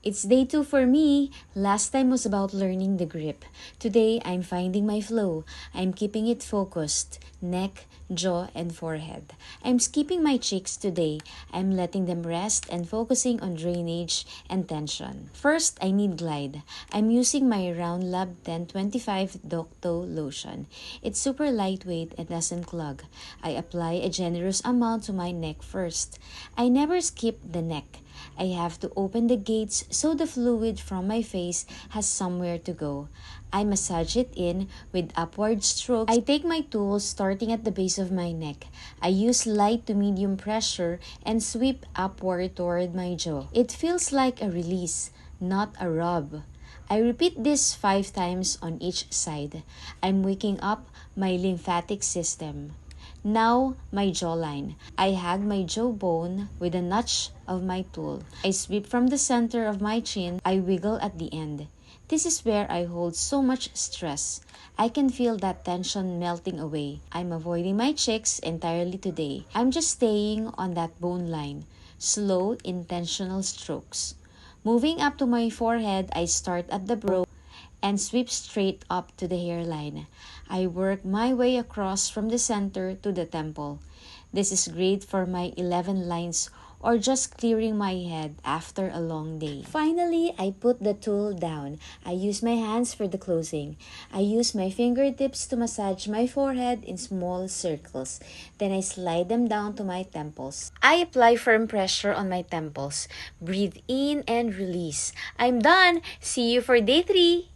It's day 2 for me. Last time was about learning the grip. Today, I'm finding my flow. I'm keeping it focused. Neck, jaw, and forehead. I'm skipping my cheeks today. I'm letting them rest and focusing on drainage and tension. First, I need glide. I'm using my Round Lab 1025 Dokdo Lotion. It's super lightweight and doesn't clog. I apply a generous amount to my neck first. I never skip the neck. I have to open the gates so the fluid from my face has somewhere to go. I massage it in with upward strokes. I take my tools starting at the base of my neck. I use light to medium pressure and sweep upward toward my jaw. It feels like a release, not a rub. I repeat this 5 times on each side. I'm waking up my lymphatic system. Now, my jawline. I hug my jawbone with a notch of my tool. I sweep from the center of my chin. I wiggle at the end. This is where I hold so much stress. I can feel that tension melting away. I'm avoiding my cheeks entirely today. I'm just staying on that bone line. Slow, intentional strokes. Moving up to my forehead, I start at the brow and sweep straight up to the hairline. I work my way across from the center to the temple. This is great for my 11 lines or just clearing my head after a long day. Finally, I put the tool down. I use my hands for the closing. I use my fingertips to massage my forehead in small circles. Then I slide them down to my temples. I apply firm pressure on my temples. Breathe in and release. I'm done. See you for day 3.